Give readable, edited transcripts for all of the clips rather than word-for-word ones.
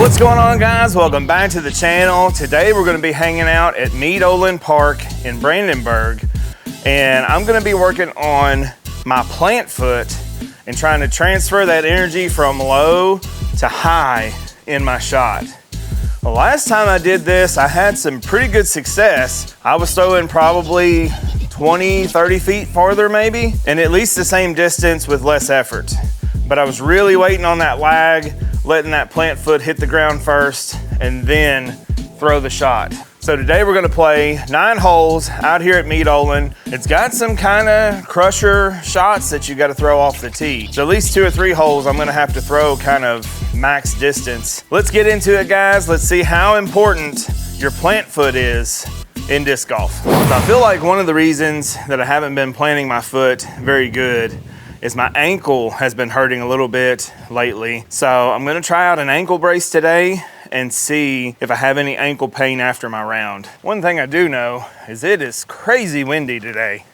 What's going on, guys? Welcome back to the channel. Today we're going to be hanging out at Meadoland Park in Brandenburg, and I'm going to be working on my plant foot and trying to transfer that energy from low to high in my shot. The last time I did this, I had some pretty good success. I was throwing probably 20, 30 feet farther maybe, and at least the same distance with less effort. But I was really waiting on that lag, letting that plant foot hit the ground first, and then throw the shot. So today we're gonna play 9 holes out here at Meadoland. It's got some kind of crusher shots that you gotta throw off the tee. So at least 2 or 3 holes I'm gonna have to throw kind of max distance. Let's get into it, guys. Let's see how important your plant foot is in disc golf. So I feel like one of the reasons that I haven't been planting my foot very good is my ankle has been hurting a little bit lately. So I'm gonna try out an ankle brace today and see if I have any ankle pain after my round. One thing I do know is it is crazy windy today.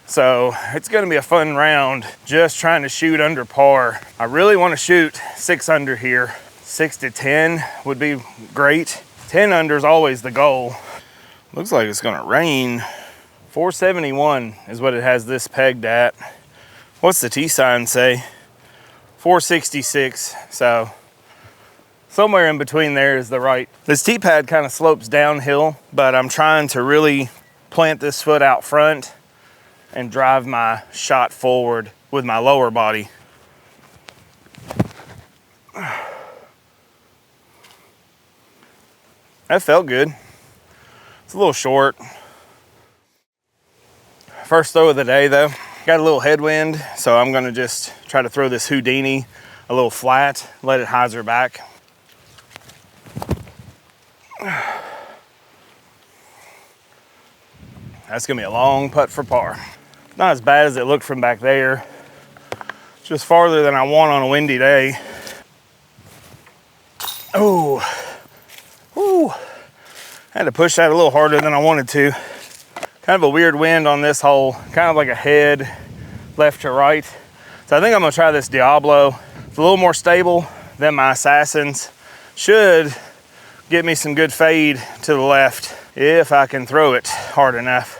So it's gonna be a fun round just trying to shoot under par. I really wanna shoot 6 under here. 6 to 10 would be great. 10 under is always the goal. Looks like it's gonna rain. 471 is what it has this pegged at. What's the tee sign say? 466, so somewhere in between there is the right. This tee pad kind of slopes downhill, but I'm trying to really plant this foot out front and drive my shot forward with my lower body. That felt good. It's a little short. First throw of the day though. Got a little headwind, so I'm gonna just try to throw this Houdini a little flat, let it hyzer back. That's gonna be a long putt for par. Not as bad as it looked from back there. Just farther than I want on a windy day. Oh, ooh. Had to push that a little harder than I wanted to. Kind of a weird wind on this hole, kind of like a head left to right. So I think I'm gonna try this Diablo. It's a little more stable than my Assassins. Should get me some good fade to the left if I can throw it hard enough.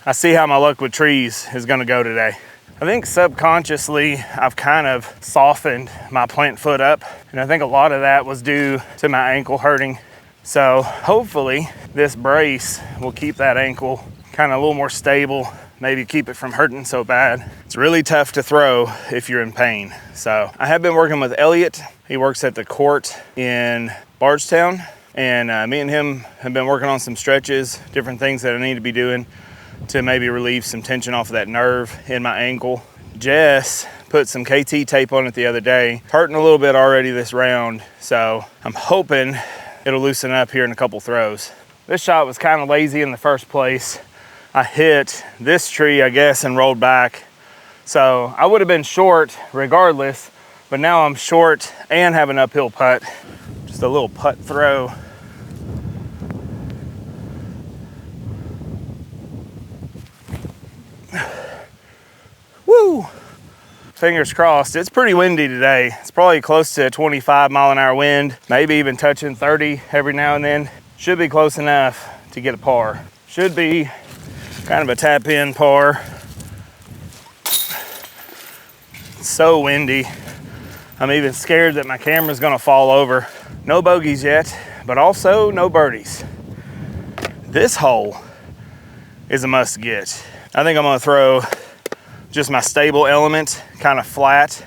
I see how my luck with trees is gonna go today. I think subconsciously I've kind of softened my plant foot up, and I think a lot of that was due to my ankle hurting. So hopefully this brace will keep that ankle kind of a little more stable, maybe keep it from hurting so bad. It's really tough to throw if you're in pain. So I have been working with Elliot. He works at the court in Bardstown, and me and him have been working on some stretches, different things that I need to be doing to maybe relieve some tension off of that nerve in my ankle. Jess put some KT tape on it the other day. Hurting a little bit already this round, so I'm hoping it'll loosen up here in a couple throws. This shot was kind of lazy in the first place. I hit this tree, I guess, and rolled back. So I would have been short regardless, but now I'm short and have an uphill putt. Just a little putt throw. Woo! Fingers crossed. It's pretty windy today. It's probably close to a 25 mile an hour wind, maybe even touching 30 every now and then. Should be close enough to get a par. Should be kind of a tap in par. It's so windy. I'm even scared that my camera's gonna fall over. No bogeys yet, but also no birdies. This hole is a must get. I think I'm gonna throw just my stable element kind of flat,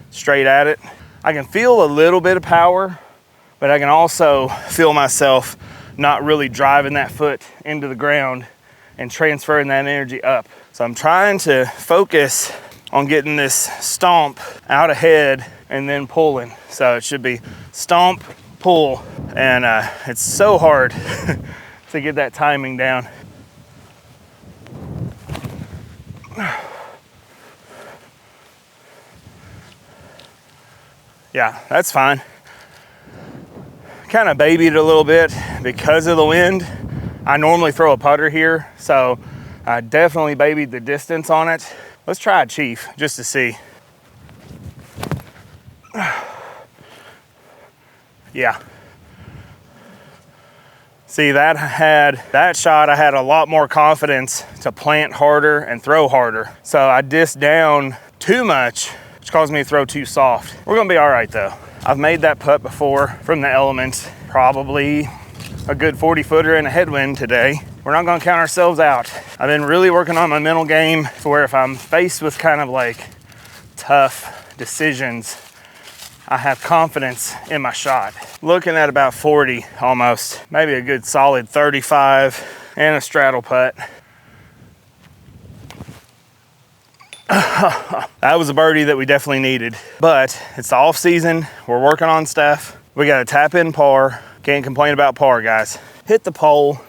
straight at it. I can feel a little bit of power, but I can also feel myself not really driving that foot into the ground and transferring that energy up. So I'm trying to focus on getting this stomp out ahead and then pulling. So it should be stomp, pull, and it's so hard to get that timing down. Yeah, that's fine. kind of babied it a little bit because of the wind. I normally throw a putter here, so I definitely babied the distance on it. Let's try a Cheif just to see. Yeah. See, that shot, I had a lot more confidence to plant harder and throw harder. So I dissed down too much, which caused me to throw too soft. We're gonna be all right though. I've made that putt before from the elements, probably a good 40 footer in a headwind today. We're not gonna count ourselves out. I've been really working on my mental game to where if I'm faced with kind of like tough decisions, I have confidence in my shot. Looking at about 40 almost, maybe a good solid 35 and a straddle putt. That was a birdie that we definitely needed, but it's the off season. We're working on stuff. We got to tap in par. Can't complain about par, guys. Hit the pole.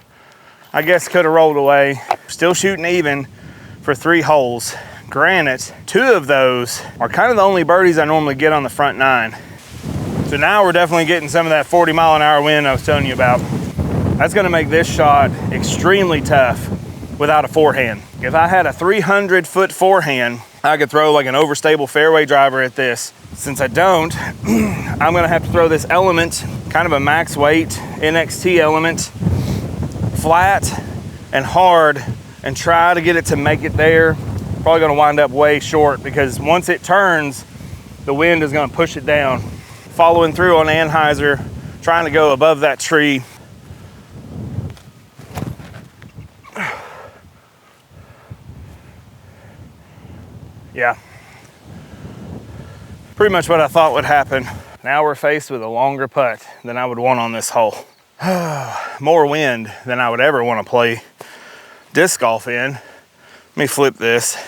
I guess could have rolled away. Still shooting even for 3 holes. Granted, 2 of those are kind of the only birdies I normally get on the front 9. So now we're definitely getting some of that 40-mile-an-hour wind I was telling you about. That's gonna make this shot extremely tough without a forehand. If I had a 300-foot forehand, I could throw like an overstable fairway driver at this. Since I don't, I'm gonna have to throw this element, kind of a max weight NXT element, flat and hard, and try to get it to make it there. Probably gonna wind up way short because once it turns, the wind is gonna push it down. Following through on Anheuser, trying to go above that tree. Yeah, pretty much what I thought would happen. Now we're faced with a longer putt than I would want on this hole. More wind than I would ever want to play disc golf in. Let me flip this.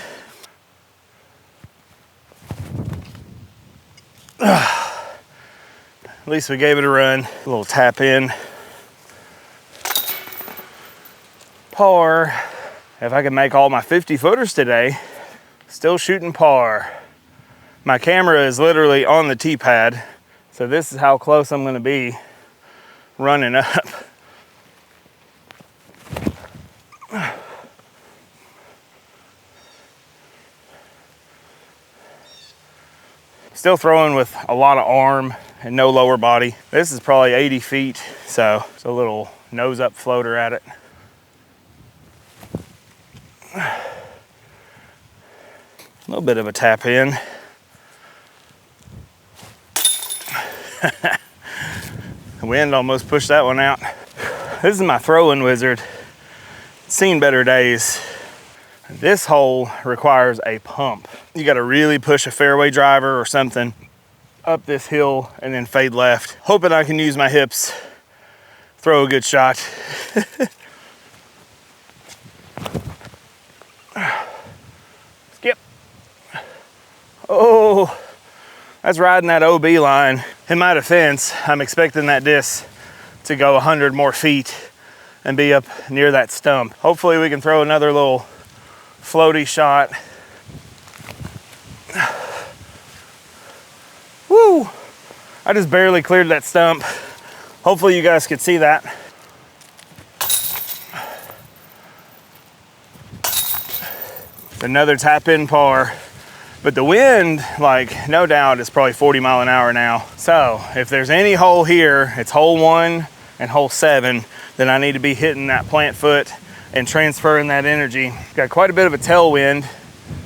At least we gave it a run. A little tap in. Par. If I can make all my 50 footers today, still shooting par. My camera is literally on the tee pad, so this is how close I'm gonna be running up. Still throwing with a lot of arm and no lower body. This is probably 80 feet, so it's a little nose up floater at it. A little bit of a tap in. The wind almost pushed that one out. This is my throwing wizard. Seen better days. This hole requires a pump. You got to really push a fairway driver or something up this hill and then fade left. Hoping I can use my hips, throw a good shot. Skip. Oh, that's riding that OB line. In my defense, I'm expecting that disc to go 100 more feet and be up near that stump. Hopefully we can throw another little floaty shot. Woo! I just barely cleared that stump. Hopefully you guys could see that. Another tap in par. But the wind, like, no doubt is probably 40 mile an hour now. So if there's any hole here, it's hole 1 and hole 7, then I need to be hitting that plant foot and transferring that energy. Got quite a bit of a tailwind,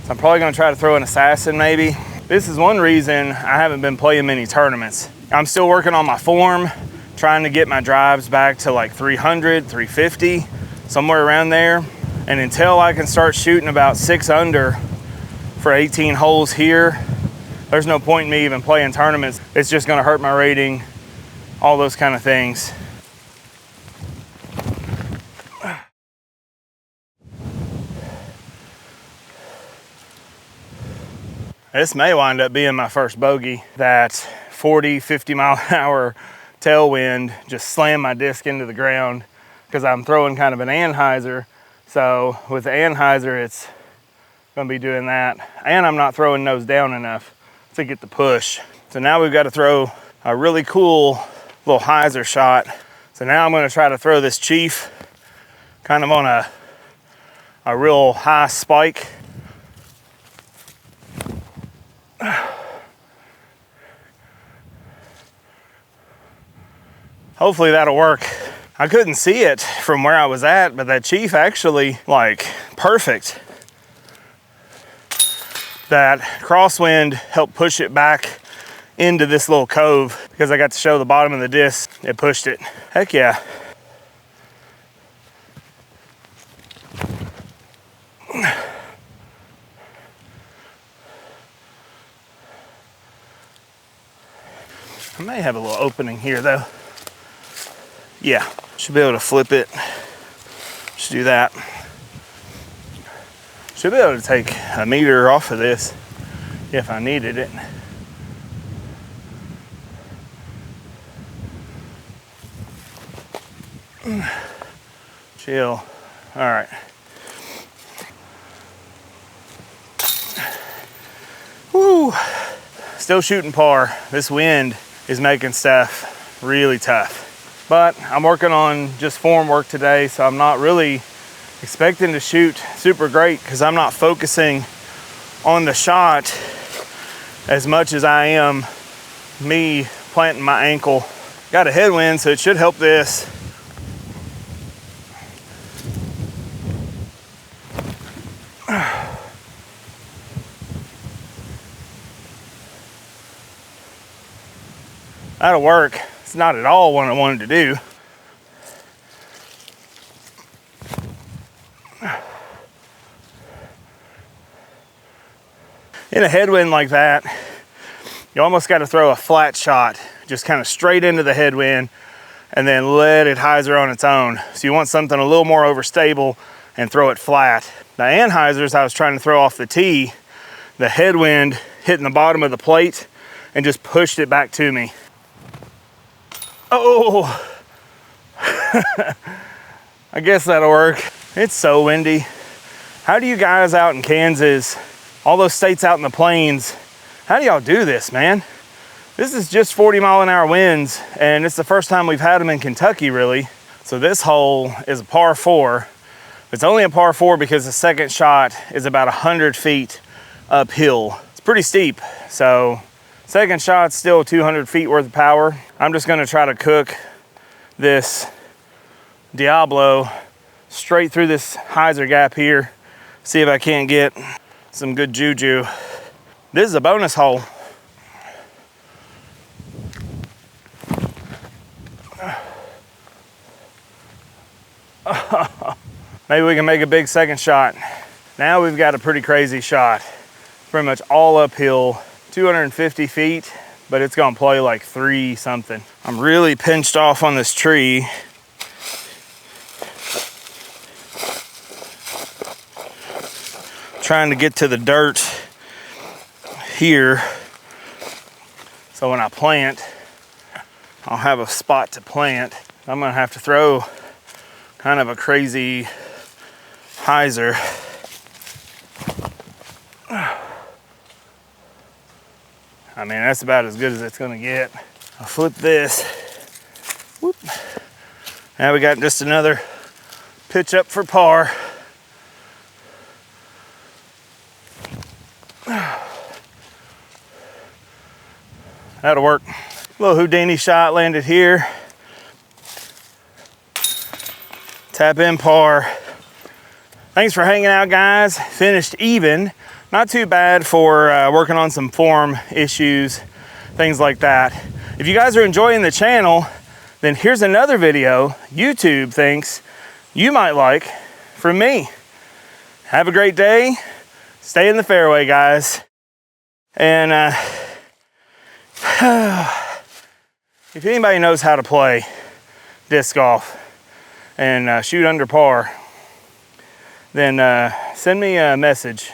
so I'm probably gonna try to throw an assassin maybe. This is one reason I haven't been playing many tournaments. I'm still working on my form, trying to get my drives back to like 300, 350, somewhere around there. And until I can start shooting about 6 under for 18 holes here, there's no point in me even playing tournaments. It's just gonna hurt my rating, all those kind of things. This may wind up being my first bogey. That 40, 50 mile an hour tailwind just slammed my disc into the ground because I'm throwing kind of an Anheuser. So with the Anheuser, it's gonna be doing that. And I'm not throwing nose down enough to get the push. So now we've got to throw a really cool little hyzer shot. So now I'm gonna try to throw this Cheif kind of on a real high spike. Hopefully that'll work. I couldn't see it from where I was at, but that Cheif actually, like, perfect. That crosswind helped push it back into this little cove because I got to show the bottom of the disc. It pushed it. Heck yeah. I may have a little opening here though. Yeah, should be able to flip it. Just do that. Should be able to take a meter off of this if I needed it. Chill. All right. Woo. Still shooting par. This wind is making stuff really tough. But I'm working on just form work today, so I'm not really expecting to shoot super great because I'm not focusing on the shot as much as I am me planting my ankle. Got a headwind, so it should help this. That'll work. It's not at all what I wanted to do. In a headwind like that, you almost got to throw a flat shot, just kind of straight into the headwind and then let it hyzer on its own. So you want something a little more overstable and throw it flat. The anhyzers I was trying to throw off the tee, the headwind hitting the bottom of the plate and just pushed it back to me. Oh, I guess that'll work. It's so windy. How do you guys out in Kansas, all those states out in the plains, how do y'all do this, man? This is just 40-mile-an-hour winds, and it's the first time we've had them in Kentucky, really. So this hole is a par 4. It's only a par 4 because the second shot is about 100 feet uphill. It's pretty steep, so second shot's still 200 feet worth of power. I'm just gonna try to cook this Diablo straight through this hyzer gap here. See if I can't get some good juju. This is a bonus hole. Maybe we can make a big second shot. Now we've got a pretty crazy shot. Pretty much all uphill, 250 feet, but it's gonna play like 3 something. I'm really pinched off on this tree. Trying to get to the dirt here, so when I plant, I'll have a spot to plant. I'm gonna have to throw kind of a crazy hyzer. I mean, that's about as good as it's gonna get. I'll flip this. Whoop. Now we got just another pitch up for par. That'll work. Little Houdini shot landed here. Tap in par. Thanks for hanging out, guys. Finished even. Not too bad for working on some form issues, things like that. If you guys are enjoying the channel, then here's another video YouTube thinks you might like from me. Have a great day. Stay in the fairway, guys. And if anybody knows how to play disc golf and shoot under par, then send me a message.